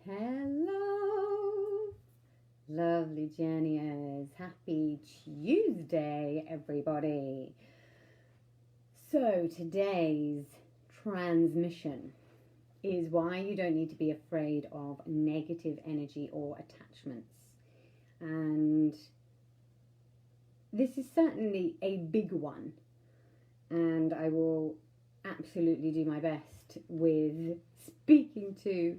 Hello, lovely journeyers. Happy Tuesday, everybody. So today's transmission is why you don't need to be afraid of negative energy or attachments. And this is certainly a big one. And I will absolutely do my best with speaking to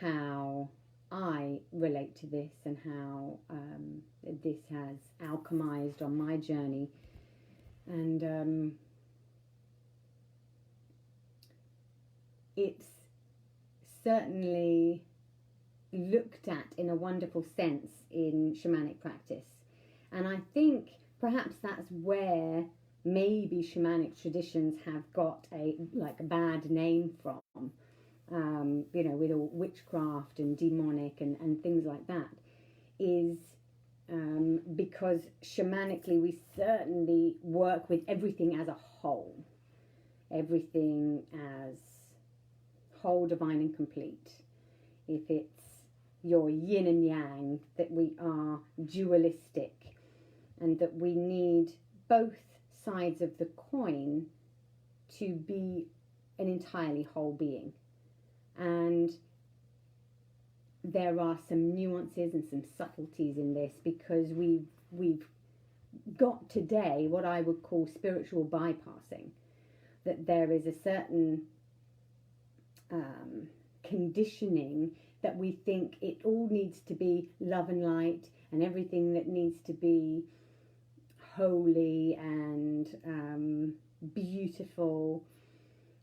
how I relate to this and how this has alchemized on my journey. And it's certainly looked at in a wonderful sense in shamanic practice. And I think perhaps that's where maybe shamanic traditions have got a bad name from. With all witchcraft and demonic and things like that, is because shamanically we certainly work with everything as a whole, everything as whole, divine and complete. If it's your yin and yang, that we are dualistic and that we need both sides of the coin to be an entirely whole being. And there are some nuances and some subtleties in this, because we've got today what I would call spiritual bypassing. That there is a certain conditioning that we think it all needs to be love and light, and everything that needs to be holy and beautiful,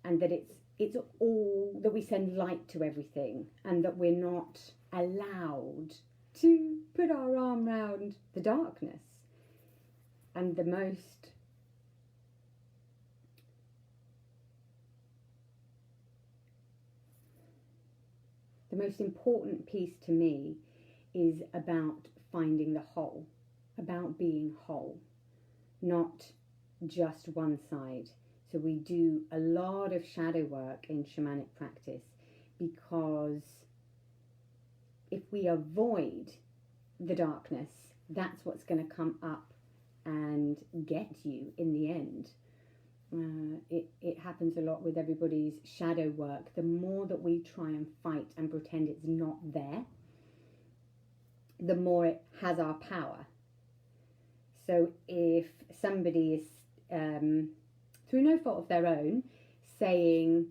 and that it's all that we send light to everything, and that we're not allowed to put our arm around the darkness. And the most important piece to me is about finding the whole, about being whole, not just one side. So we do a lot of shadow work in shamanic practice, because if we avoid the darkness, that's what's going to come up and get you in the end. It happens a lot with everybody's shadow work. The more that we try and fight and pretend it's not there, the more it has our power. So if somebody is through no fault of their own, saying,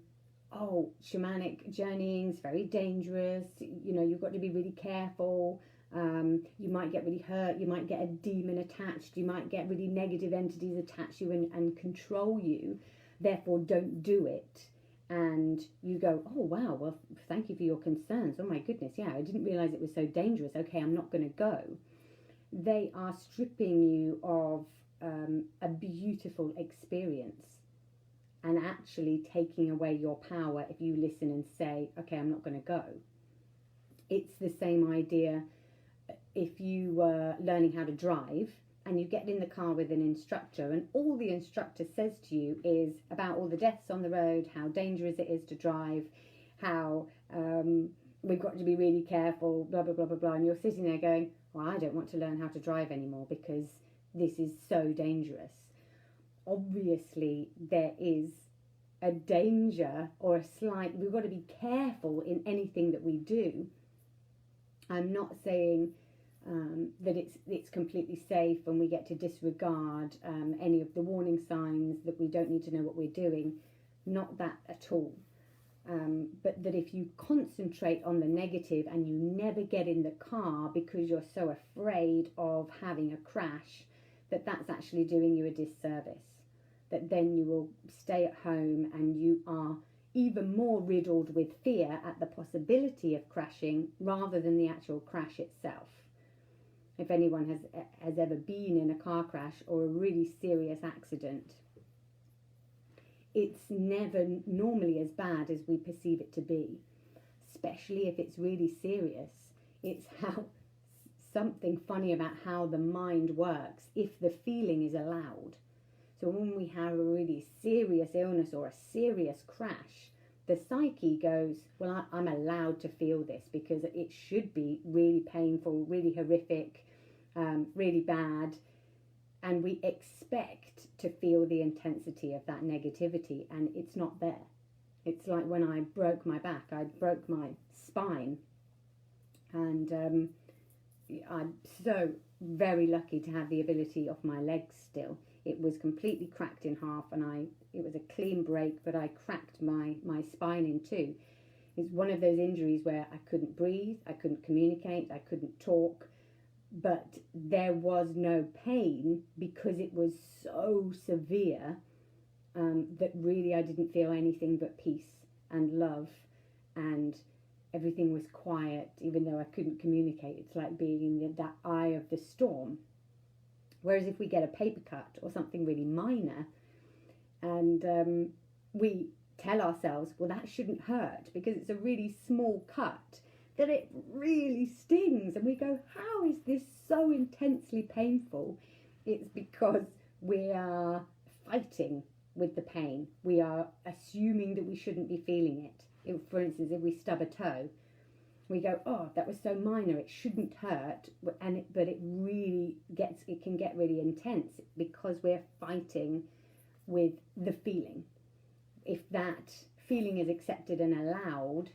oh, shamanic journeying's very dangerous, you've got to be really careful, you might get really hurt, you might get a demon attached, you might get really negative entities attach you and control you, therefore don't do it. And you go, oh wow, well thank you for your concerns, oh my goodness, yeah, I didn't realise it was so dangerous, okay, I'm not going to go. They are stripping you of a beautiful experience, and actually taking away your power if you listen and say, okay, I'm not going to go. It's the same idea if you were learning how to drive and you get in the car with an instructor, and all the instructor says to you is about all the deaths on the road, how dangerous it is to drive, how we've got to be really careful, blah, blah, blah, blah, blah. And you're sitting there going, well, I don't want to learn how to drive anymore because this is so dangerous. Obviously, there is a danger or we've got to be careful in anything that we do. I'm not saying that it's completely safe and we get to disregard any of the warning signs, that we don't need to know what we're doing. Not that at all. But that if you concentrate on the negative and you never get in the car because you're so afraid of having a crash, that's actually doing you a disservice. That then you will stay at home and you are even more riddled with fear at the possibility of crashing rather than the actual crash itself. If anyone has ever been in a car crash or a really serious accident, it's never normally as bad as we perceive it to be, especially if it's really serious. It's something funny about how the mind works if the feeling is allowed. So when we have a really serious illness or a serious crash, the psyche goes, well, I'm allowed to feel this because it should be really painful, really horrific, really bad. And we expect to feel the intensity of that negativity, and it's not there. It's like when I broke my back, I broke my spine, and I'm so very lucky to have the ability of my legs still. It was completely cracked in half, and it was a clean break, but I cracked my spine in two. It's one of those injuries where I couldn't breathe, I couldn't communicate, I couldn't talk, but there was no pain because it was so severe that really I didn't feel anything but peace and love, and everything was quiet, even though I couldn't communicate. It's like being in that eye of the storm. Whereas if we get a paper cut or something really minor, and we tell ourselves, well, that shouldn't hurt because it's a really small cut, that it really stings, and we go, how is this so intensely painful? It's because we are fighting with the pain. We are assuming that we shouldn't be feeling it. For instance, if we stub a toe, we go, oh, that was so minor, it shouldn't hurt, but it really it can get really intense because we're fighting with the feeling. If that feeling is accepted and allowed,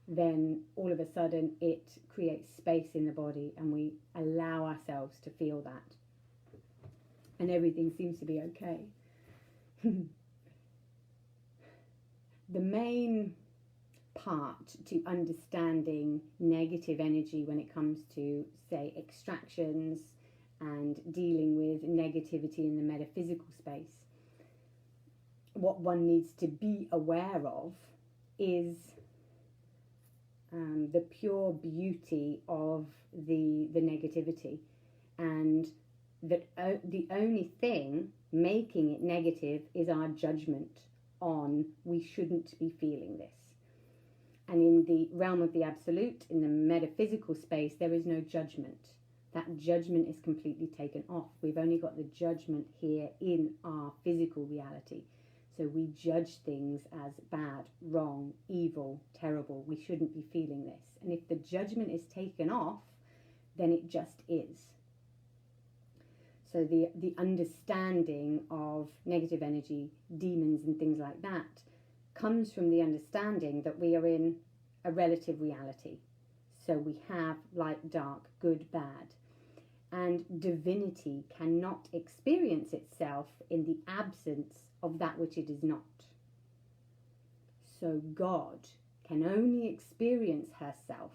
then all of a sudden it creates space in the body, and we allow ourselves to feel that, and everything seems to be okay. The main part to understanding negative energy when it comes to, say, extractions and dealing with negativity in the metaphysical space, what one needs to be aware of is the pure beauty of the negativity, and that the only thing making it negative is our judgment on we shouldn't be feeling this. And in the realm of the absolute, in the metaphysical space, there is no judgment. That judgment is completely taken off. We've only got the judgment here in our physical reality. So we judge things as bad, wrong, evil, terrible. We shouldn't be feeling this. And if the judgment is taken off, then it just is. So the understanding of negative energy, demons and things like that, comes from the understanding that we are in a relative reality. So we have light, dark, good, bad. And divinity cannot experience itself in the absence of that which it is not. So God can only experience herself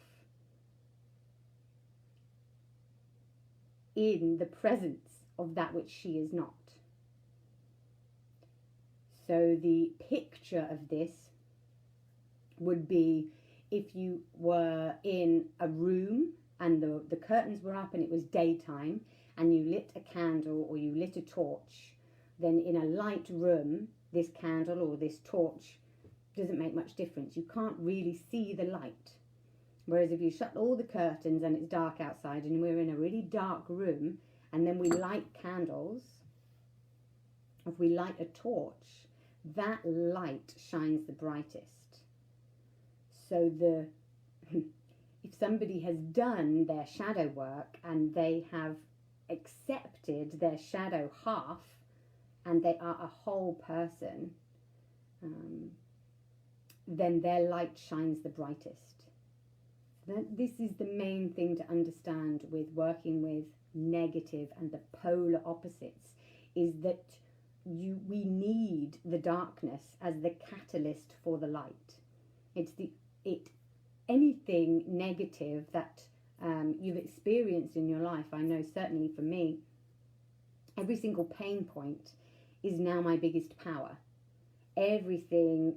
in the presence of that which she is not. So the picture of this would be if you were in a room and the curtains were up and it was daytime, and you lit a candle or you lit a torch, then in a light room, this candle or this torch doesn't make much difference. You can't really see the light. Whereas if you shut all the curtains and it's dark outside and we're in a really dark room, and then we light candles, if we light a torch, that light shines the brightest. So if somebody has done their shadow work and they have accepted their shadow half and they are a whole person, then their light shines the brightest. This is the main thing to understand with working with negative and the polar opposites, is that we need the darkness as the catalyst for the light. Anything negative that you've experienced in your life, I know certainly for me, every single pain point is now my biggest power. Everything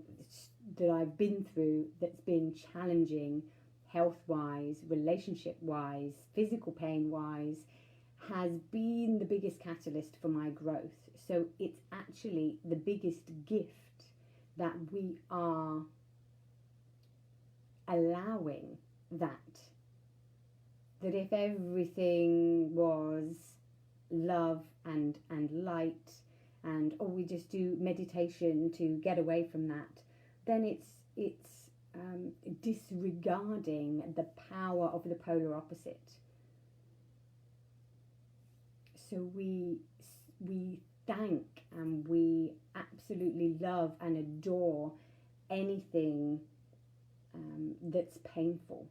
that I've been through that's been challenging, health-wise, relationship-wise, physical pain-wise, has been the biggest catalyst for my growth. So it's actually the biggest gift that we are allowing that if everything was love and light, and we just do meditation to get away from that, then it's disregarding the power of the polar opposite. So we thank and we absolutely love and adore anything that's painful,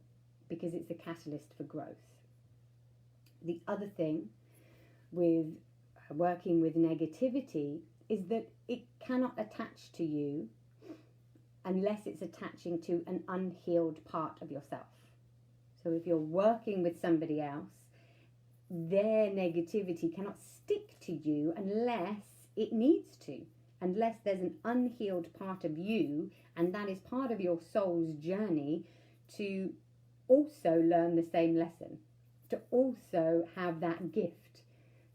because it's a catalyst for growth. The other thing with working with negativity is that it cannot attach to you unless it's attaching to an unhealed part of yourself. So if you're working with somebody else, their negativity cannot stick to you unless it needs to, unless there's an unhealed part of you, and that is part of your soul's journey to also learn the same lesson, to also have that gift.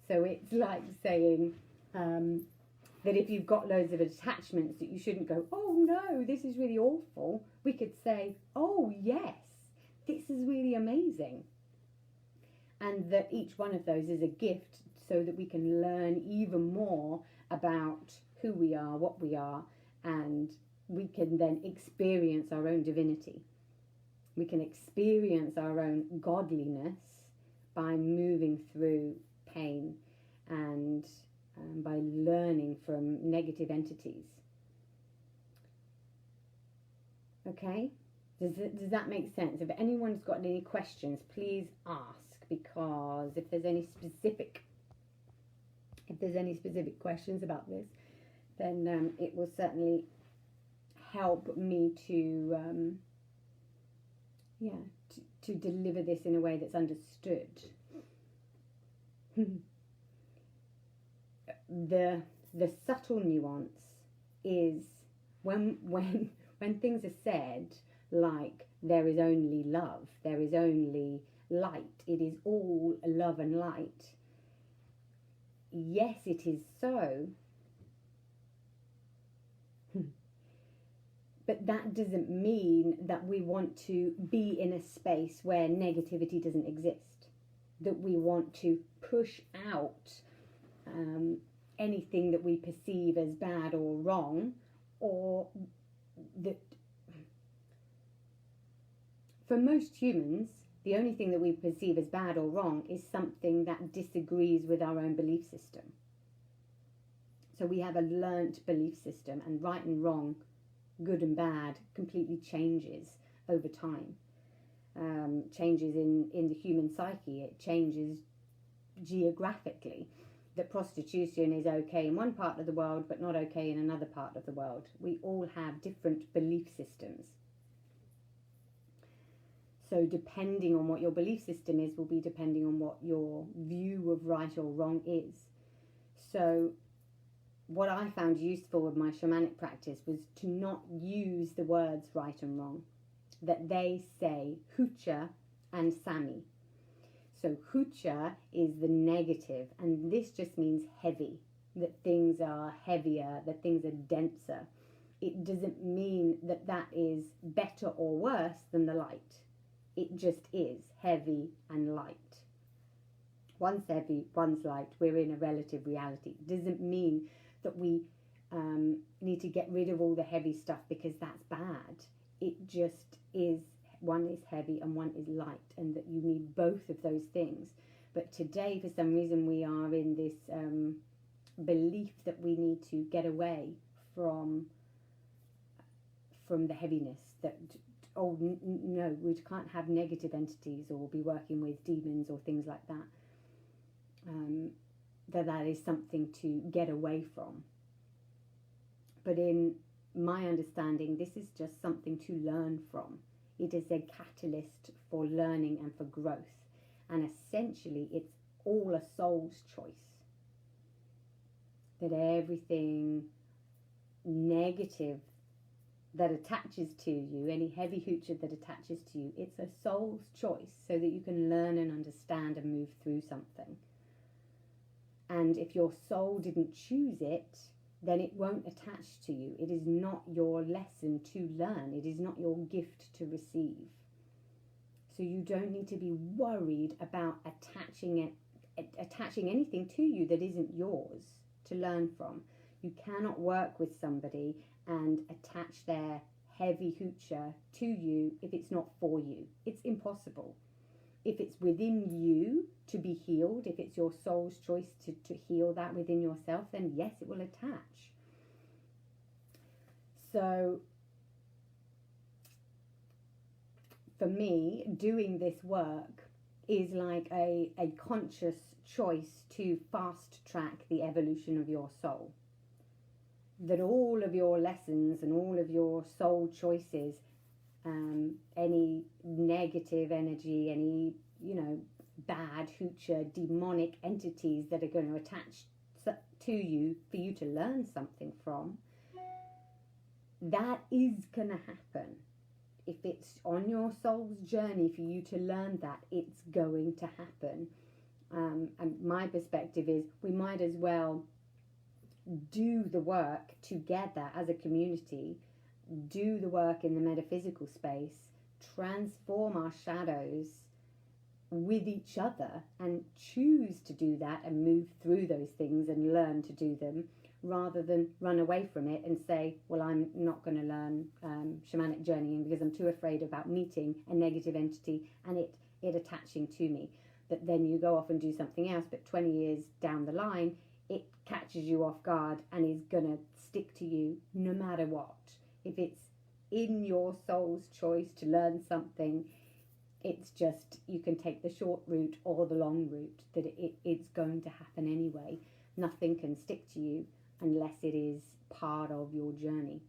So it's like saying that if you've got loads of attachments, that you shouldn't go, oh no, this is really awful. We could say, oh yes, this is really amazing. And that each one of those is a gift, so that we can learn even more about who we are, what we are, and we can then experience our own divinity. We can experience our own godliness by moving through pain and by learning from negative entities. Okay? Does that make sense? If anyone's got any questions, please ask, because if there's any specific questions about this, then it will certainly help me to to deliver this in a way that's understood. The subtle nuance is when things are said like there is only love, there is only light, it is all love and light. Yes, it is so. But that doesn't mean that we want to be in a space where negativity doesn't exist, that we want to push out anything that we perceive as bad or wrong, or that for most humans, the only thing that we perceive as bad or wrong is something that disagrees with our own belief system. So we have a learnt belief system, and right and wrong, good and bad, completely changes over time. Changes in the human psyche. It changes geographically. That prostitution is okay in one part of the world but not okay in another part of the world. We all have different belief systems. So depending on what your belief system is will be depending on what your view of right or wrong is. So what I found useful with my shamanic practice was to not use the words right and wrong, that they say hucha and sami. So hucha is the negative, and this just means heavy, that things are heavier, that things are denser. It doesn't mean that that is better or worse than the light. It just is heavy and light. One's heavy, one's light. We're in a relative reality. It doesn't mean that we need to get rid of all the heavy stuff because that's bad. It just is, one is heavy and one is light, and that you need both of those things. But today, for some reason, we are in this belief that we need to get away from the heaviness, that no, we can't have negative entities or be working with demons or things like that. That is something to get away from. But in my understanding, this is just something to learn from. It is a catalyst for learning and for growth. And essentially, it's all a soul's choice. That everything negative that attaches to you, any heavy hucha that attaches to you, it's a soul's choice so that you can learn and understand and move through something. And if your soul didn't choose it, then it won't attach to you. It is not your lesson to learn. It is not your gift to receive. So you don't need to be worried about attaching anything to you that isn't yours to learn from. You cannot work with somebody and attach their heavy hoochah to you if it's not for you. It's impossible. If it's within you to be healed, if it's your soul's choice to heal that within yourself, then yes, it will attach. So for me, doing this work is like a conscious choice to fast track the evolution of your soul. That all of your lessons and all of your soul choices, any negative energy, any, bad hoochah, demonic entities that are going to attach to you for you to learn something from, that is going to happen. If it's on your soul's journey for you to learn that, it's going to happen. And my perspective is we might as well do the work together as a community, do the work in the metaphysical space, transform our shadows with each other and choose to do that and move through those things and learn to do them, rather than run away from it and say, well, I'm not going to learn shamanic journeying because I'm too afraid about meeting a negative entity and it attaching to me. That then you go off and do something else, but 20 years down the line, it catches you off guard and is going to stick to you no matter what. If it's in your soul's choice to learn something, it's just, you can take the short route or the long route, that it's going to happen anyway. Nothing can stick to you unless it is part of your journey.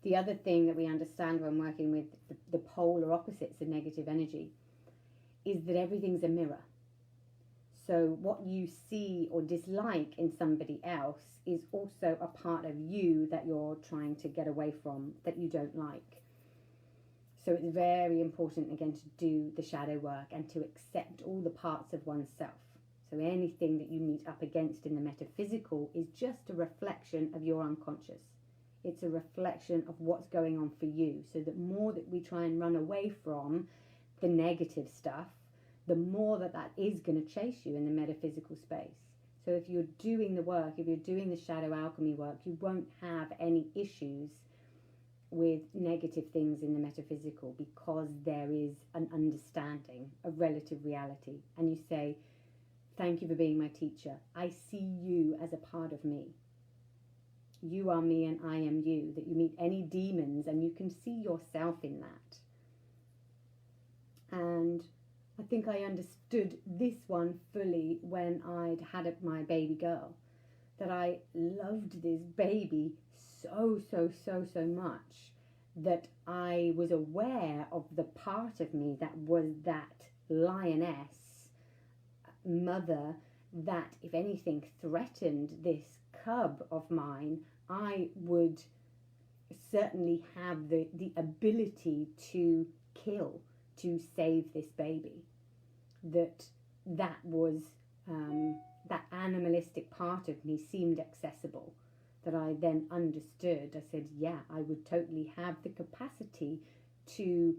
The other thing that we understand when working with the polar opposites of negative energy is that everything's a mirror. So what you see or dislike in somebody else is also a part of you that you're trying to get away from, that you don't like. So it's very important, again, to do the shadow work and to accept all the parts of oneself. So anything that you meet up against in the metaphysical is just a reflection of your unconscious. It's a reflection of what's going on for you. So the more that we try and run away from the negative stuff, the more that is going to chase you in the metaphysical space. So if you're doing the work, if you're doing the shadow alchemy work, you won't have any issues with negative things in the metaphysical, because there is an understanding of relative reality. And you say, thank you for being my teacher. I see you as a part of me. You are me and I am you. That you meet any demons and you can see yourself in that. And I think I understood this one fully when I'd had my baby girl. That I loved this baby so much that I was aware of the part of me that was that lioness mother, that if anything threatened this cub of mine, I would certainly have the ability to kill, to save this baby. That was that animalistic part of me seemed accessible. That I then understood. I said, yeah, I would totally have the capacity to,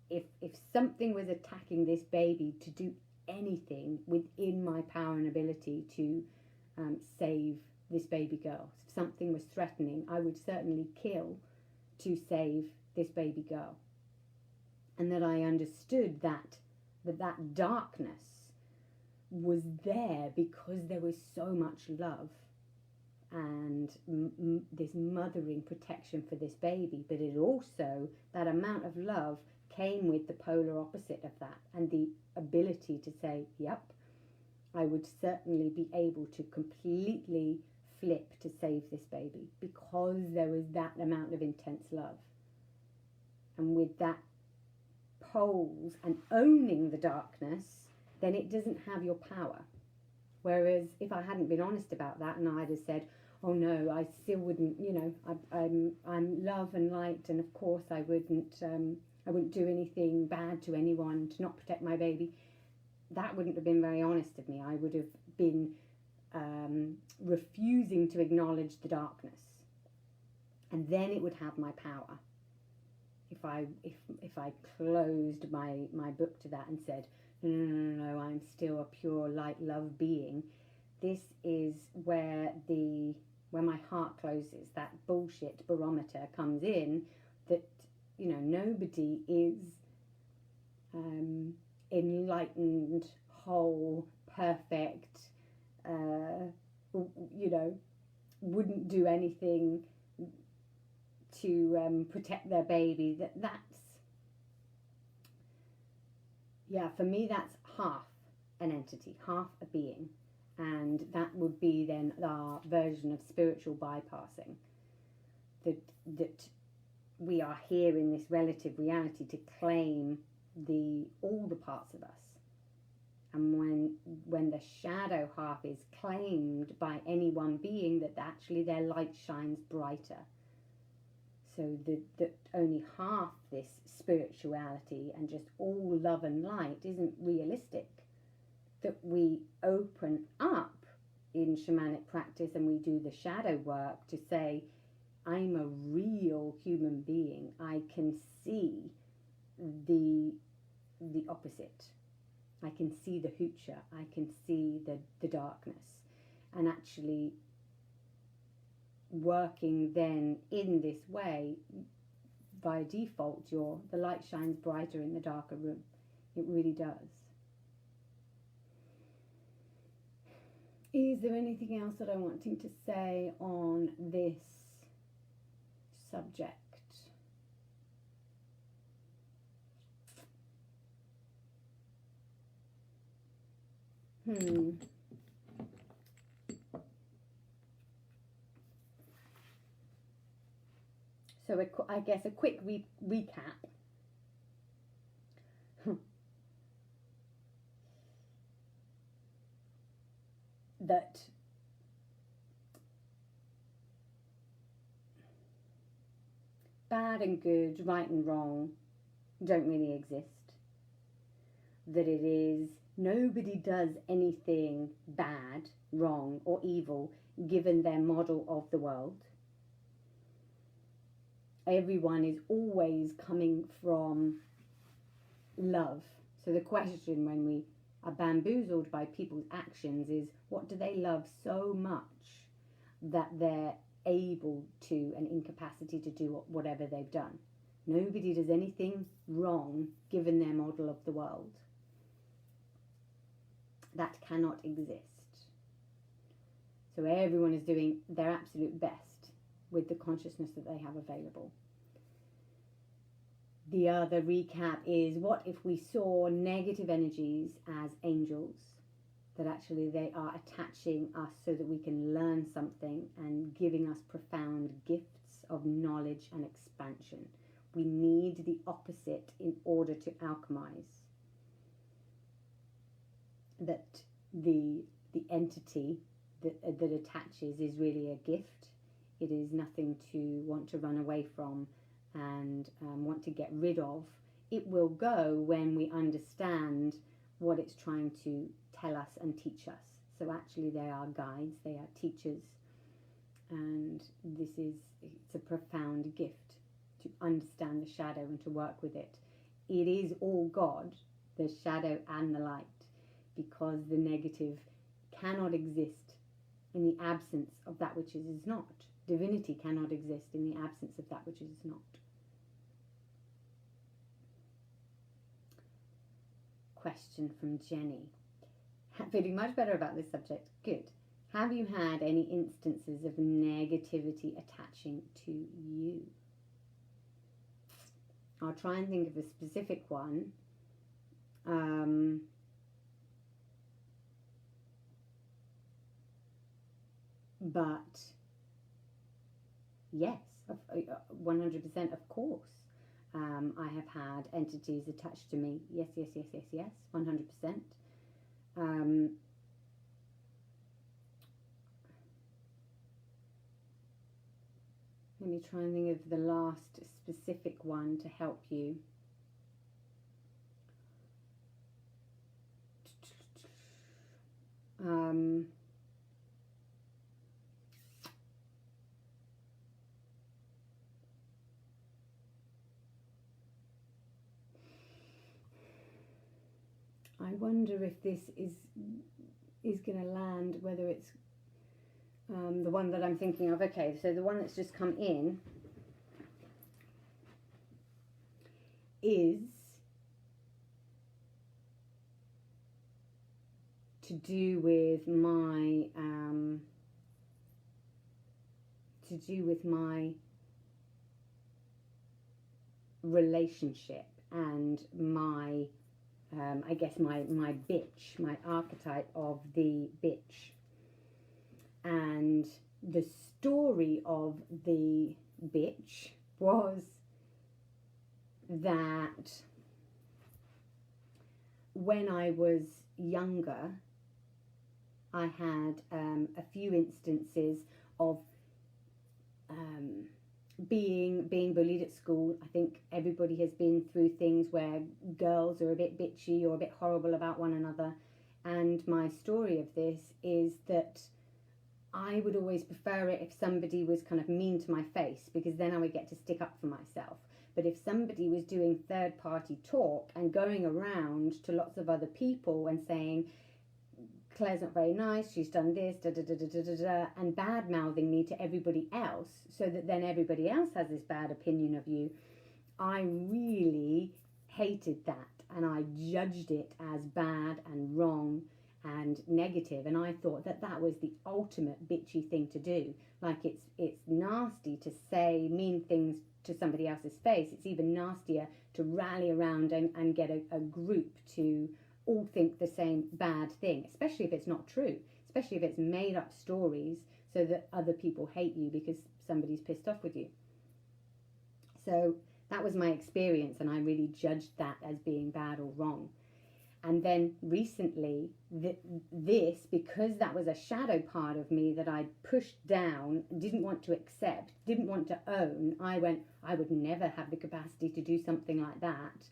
if something was attacking this baby, to do anything within my power and ability to save this baby girl. If something was threatening, I would certainly kill to save this baby girl. And that I understood that darkness was there because there was so much love and this mothering protection for this baby. But it also, that amount of love came with the polar opposite of that, and the ability to say, yep, I would certainly be able to completely flip to save this baby, because there was that amount of intense love. And with that poles and owning the darkness, then it doesn't have your power. Whereas if I hadn't been honest about that, and I'd have said, oh no, I still wouldn't, I'm love and light, and of course I wouldn't do anything bad to anyone to not protect my baby, that wouldn't have been very honest of me. I would have been refusing to acknowledge the darkness, and then it would have my power. If I closed my book to that and said, no, I'm still a pure light love being, this is where when my heart closes, that bullshit barometer comes in, that, you know, nobody is enlightened, whole, perfect, you know, wouldn't do anything to protect their baby. That's, yeah, for me, that's half an entity, half a being. And that would be then our version of spiritual bypassing. That we are here in this relative reality to claim all the parts of us. And when the shadow half is claimed by any one being, that actually their light shines brighter. So that only half this spirituality and just all love and light isn't realistic. That we open up in shamanic practice and we do the shadow work to say, I'm a real human being. I can see the opposite. I can see the hoocher. I can see the darkness. And actually working then in this way, by default, the light shines brighter in the darker room. It really does. Is there anything else that I'm wanting to say on this subject? So I guess a quick recap. That bad and good, right and wrong don't really exist. That it is, nobody does anything bad, wrong or evil given their model of the world. Everyone is always coming from love. So the question when we are bamboozled by people's actions is, what do they love so much that they're able to and incapacity to do whatever they've done? Nobody does anything wrong given their model of the world. That cannot exist. So everyone is doing their absolute best with the consciousness that they have available. The other recap is, what if we saw negative energies as angels? That actually they are attaching us so that we can learn something and giving us profound gifts of knowledge and expansion. We need the opposite in order to alchemize. That the entity that attaches is really a gift. It is nothing to want to run away from and want to get rid of. It will go when we understand what it's trying to tell us and teach us. So actually they are guides, they are teachers, and it's a profound gift to understand the shadow and to work with it. It is all God, the shadow and the light, because the negative cannot exist in the absence of that which is not. Divinity cannot exist in the absence of that which is not. Question from Jenny. Feeling much better about this subject. Good. Have you had any instances of negativity attaching to you? I'll try and think of a specific one. But yes, 100% of course. I have had entities attached to me. Yes, 100%. Let me try and think of the last specific one to help you. I wonder if this is going to land, whether it's The one that I'm thinking of, okay, so the one that's just come in is to do with my relationship and my I guess my bitch, my archetype of the bitch. And the story of the bitch was that when I was younger, I had a few instances of being bullied at school. I think everybody has been through things where girls are a bit bitchy or a bit horrible about one another. And my story of this is that I would always prefer it if somebody was kind of mean to my face, because then I would get to stick up for myself. But if somebody was doing third party talk and going around to lots of other people and saying, Claire's not very nice, she's done this, da da da da da da da, and bad mouthing me to everybody else, so that then everybody else has this bad opinion of you, I really hated that, and I judged it as bad and wrong and negative, and I thought that that was the ultimate bitchy thing to do. Like, it's nasty to say mean things to somebody else's face. It's even nastier to rally around and get a group to all think the same bad thing, especially if it's not true, especially if it's made up stories so that other people hate you because somebody's pissed off with you. So that was my experience, and I really judged that as being bad or wrong. And then recently, this, because that was a shadow part of me that I pushed down, didn't want to accept, didn't want to own, I would never have the capacity to do something like that.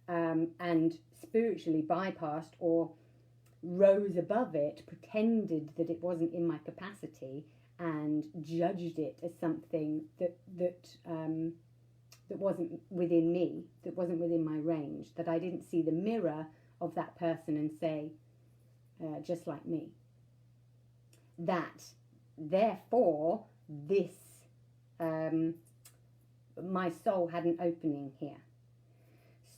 And spiritually bypassed or rose above it, pretended that it wasn't in my capacity, and judged it as something that wasn't within me, that wasn't within my range, that I didn't see the mirror of that person and say, just like me. That, therefore, this, my soul had an opening here.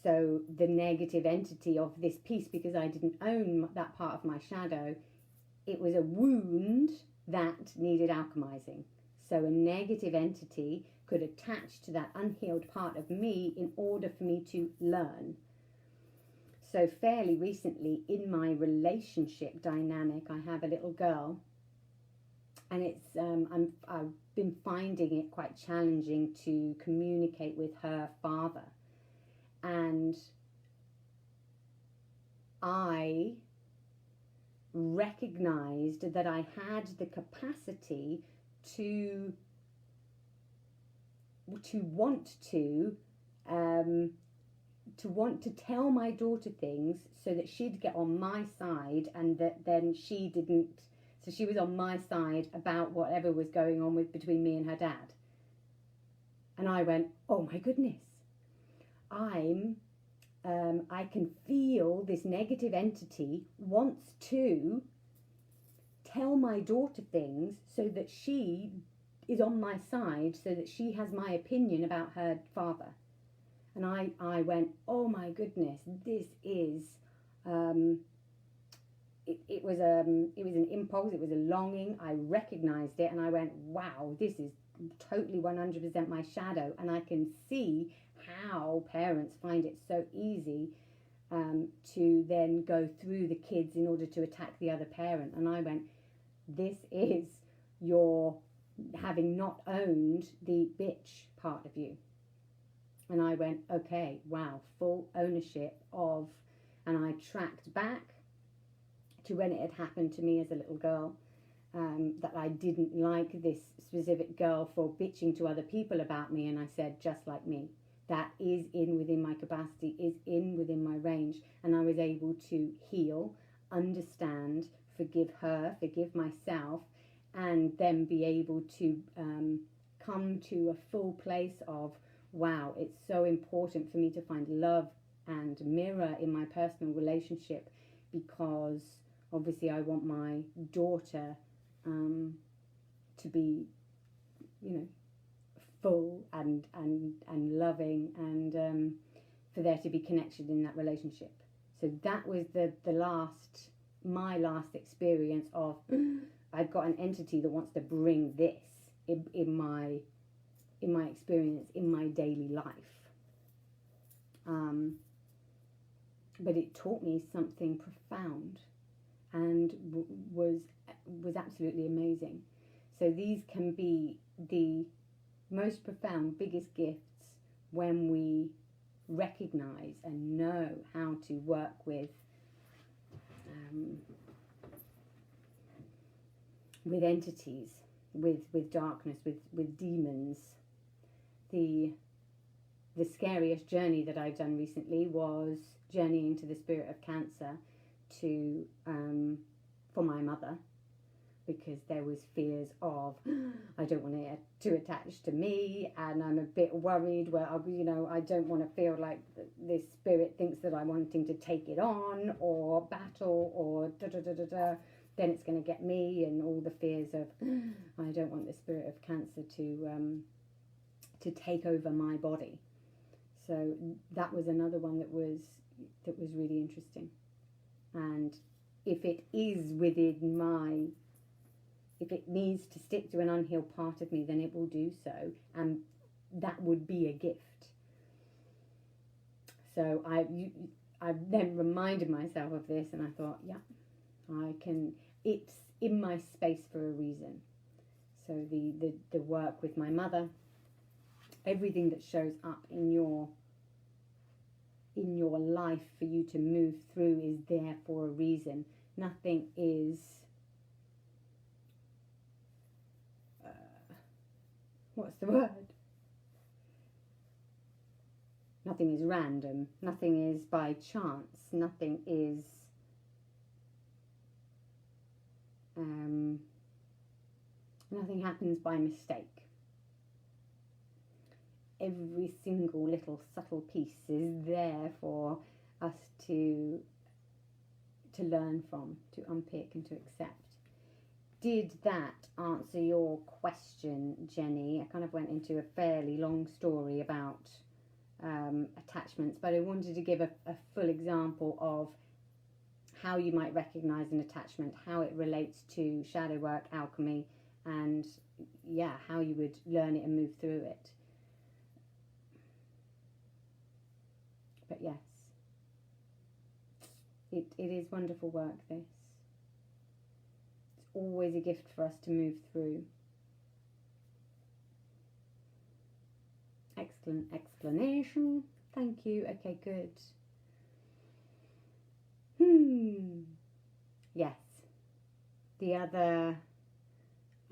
So the negative entity of this piece, because I didn't own that part of my shadow, it was a wound that needed alchemizing. So a negative entity could attach to that unhealed part of me in order for me to learn. So fairly recently in my relationship dynamic, I have a little girl, and it's I've been finding it quite challenging to communicate with her father. And I recognized that I had the capacity to want to tell my daughter things so that she'd get on my side, and that then she didn't, so she was on my side about whatever was going on between me and her dad. And I went, oh my goodness, I can feel this negative entity wants to tell my daughter things so that she is on my side, so that she has my opinion about her father. And I went, oh my goodness, this is, it was an impulse, it was a longing. I recognized it, and I went, wow, this is totally 100% my shadow. And I can see how parents find it so easy to then go through the kids in order to attack the other parent. And I went, this is your having not owned the bitch part of you. And I went, okay, wow, full ownership of, and I tracked back to when it had happened to me as a little girl, that I didn't like this specific girl for bitching to other people about me. And I said, just like me, that is within my capacity, is within my range. And I was able to heal, understand, forgive her, forgive myself, and then be able to come to a full place of, wow, it's so important for me to find love and mirror in my personal relationship, because obviously I want my daughter to be, full and loving, and for there to be connection in that relationship. So that was my last experience of I've got an entity that wants to bring this in my experience in my daily life. But it taught me something profound and was absolutely amazing. So these can be the most profound, biggest gifts when we recognize and know how to work with entities, with darkness, with demons. The scariest journey that I've done recently was journeying to the spirit of cancer to for my mother, because there was fears of I don't want it to attach to me, and I'm a bit worried where I don't want to feel like this spirit thinks that I'm wanting to take it on or battle or then it's going to get me, and all the fears of I don't want the spirit of cancer to take over my body. So that was another one that was really interesting. And if it is within if it needs to stick to an unhealed part of me, then it will do so, and that would be a gift. So I then reminded myself of this, and I thought, it's in my space for a reason. So the work with my mother, everything that shows up in your life for you to move through is there for a reason. Nothing is what's the word? Nothing is random. Nothing is by chance. Nothing is nothing happens by mistake. Every single little subtle piece is there for us to learn from, to unpick and to accept. Did that answer your question, Jenny? I kind of went into a fairly long story about attachments, but I wanted to give a full example of how you might recognize an attachment, how it relates to shadow work, alchemy, and how you would learn it and move through it. But yes, it is wonderful work, this. It's always a gift for us to move through. Excellent explanation. Thank you. Okay, good. Yes. The other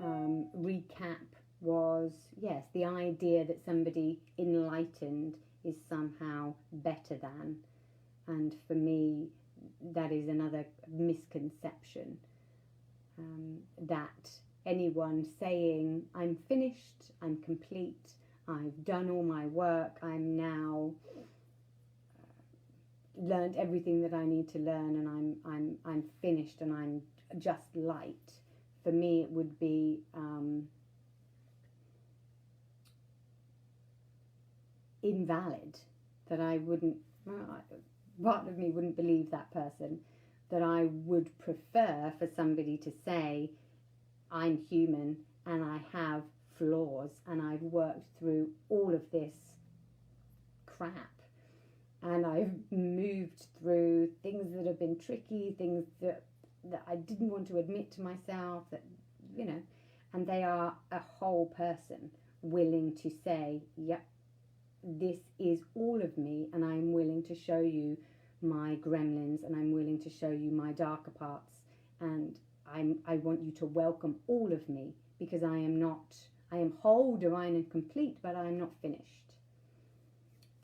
recap was, yes, the idea that somebody enlightened is somehow better than. And for me, that is another misconception. That anyone saying, I'm finished, I'm complete, I've done all my work, I'm now learned everything that I need to learn, and I'm finished and I'm just light. For me, it would be invalid. That I wouldn't, part of me wouldn't believe that person. That I would prefer for somebody to say, I'm human and I have flaws and I've worked through all of this crap and I've moved through things that have been tricky, things that I didn't want to admit to myself, that, and they are a whole person willing to say, yep, this is all of me, and I'm willing to show you my gremlins, and I'm willing to show you my darker parts, and I want you to welcome all of me, because I am whole, divine and complete, but I am not finished.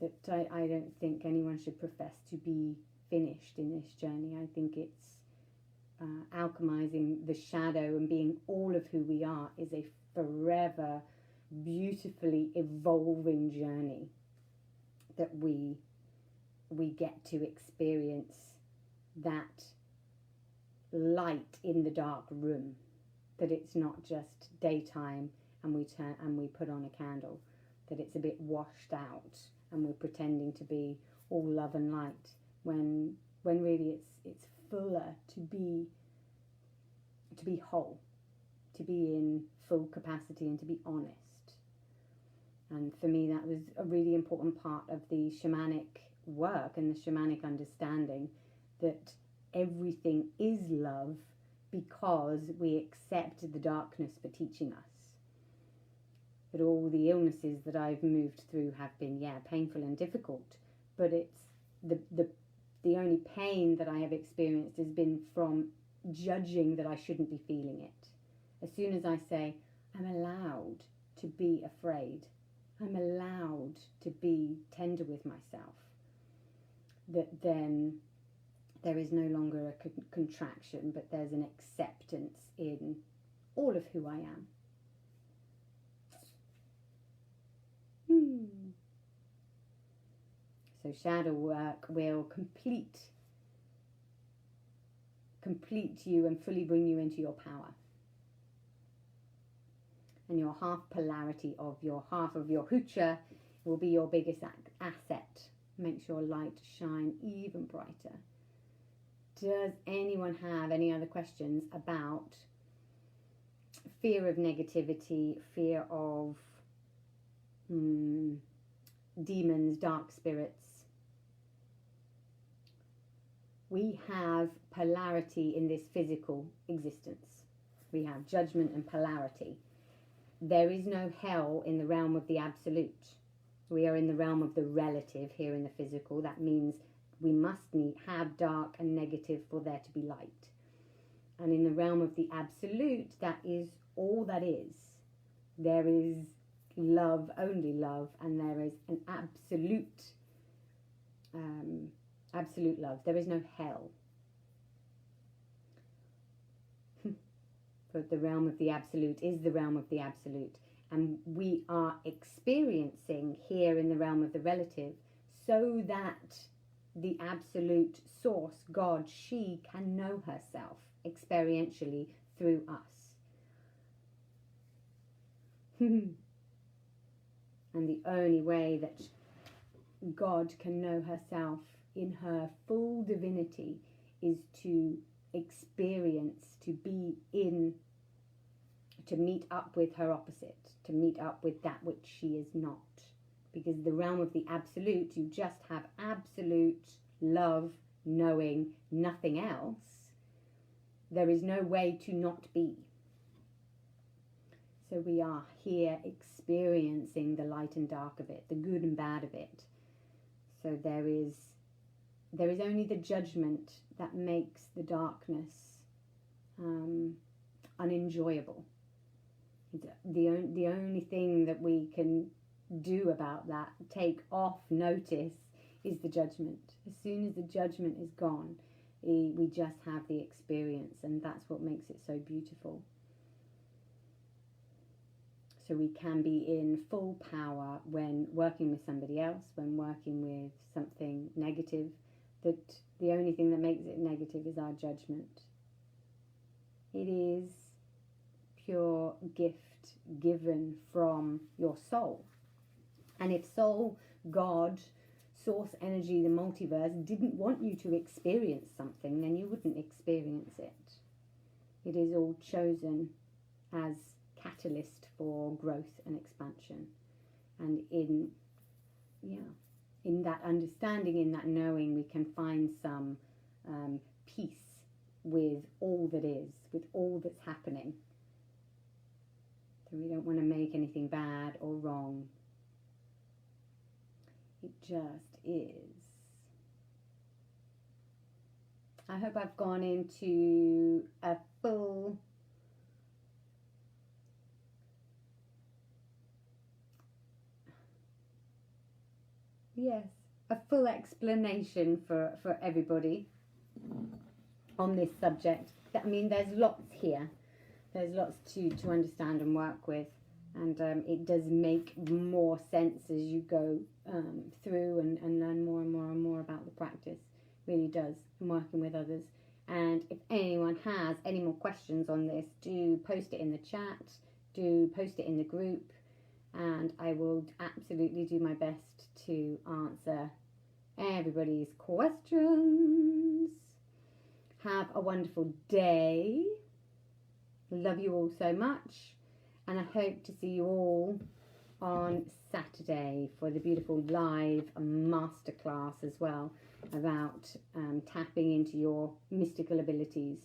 That I don't think anyone should profess to be finished in this journey. I think it's alchemizing the shadow and being all of who we are is a forever, beautifully evolving journey that we get to experience that light in the dark room. that it's not just daytime and we put on a candle, that it's a bit washed out and we're pretending to be all love and light when really it's fuller to be whole, to be in full capacity and to be honest. And for me, that was a really important part of the shamanic work and the shamanic understanding, that everything is love because we accept the darkness for teaching us. That all the illnesses that I've moved through have been, painful and difficult, but it's the only pain that I have experienced has been from judging that I shouldn't be feeling it. As soon as I say, I'm allowed to be afraid, I'm allowed to be tender with myself, that then there is no longer a contraction, but there's an acceptance in all of who I am. So shadow work will complete you and fully bring you into your power. And your half polarity of your half of your hucha will be your biggest asset. Makes your light shine even brighter. Does anyone have any other questions about fear of negativity, fear of demons, dark spirits? We have polarity in this physical existence. We have judgment and polarity. There is no hell in the realm of the absolute. We are in the realm of the relative here in the physical. That means we must have dark and negative for there to be light. And in the realm of the absolute, that is all that is. There is love, only love, and there is an absolute love. There is no hell. But the realm of the absolute is the realm of the absolute. And we are experiencing here in the realm of the relative so that the absolute source, God, she can know herself experientially through us. And the only way that God can know herself in her full divinity is to experience, to be in, to meet up with her opposite, to meet up with that which she is not. Because the realm of the absolute, you just have absolute love, knowing nothing else. There is no way to not be. So we are here experiencing the light and dark of it, the good and bad of it. So there is only the judgment that makes the darkness unenjoyable. The only thing that we can do about that, take off notice, is the judgment. As soon as the judgment is gone, we just have the experience, and that's what makes it so beautiful. So we can be in full power when working with somebody else, when working with something negative, that the only thing that makes it negative is our judgment. It is pure gift given from your soul. And if soul, God, source energy, the multiverse, didn't want you to experience something, then you wouldn't experience it. It is all chosen as catalyst for growth and expansion. And in that understanding, in that knowing, we can find some peace with all that is, with all that's happening. So we don't want to make anything bad or wrong. It just is. I hope I've gone into a full explanation for everybody on this subject. I mean, there's lots here. There's lots to understand and work with. And it does make more sense as you go through and learn more and more and more about the practice. It really does. And working with others. And if anyone has any more questions on this, do post it in the chat, do post it in the group, and I will absolutely do my best to answer everybody's questions. Have a wonderful day. Love you all so much, and I hope to see you all on Saturday for the beautiful live masterclass as well about tapping into your mystical abilities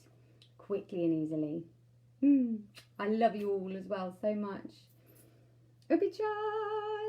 quickly and easily. I love you all as well so much. Upichai!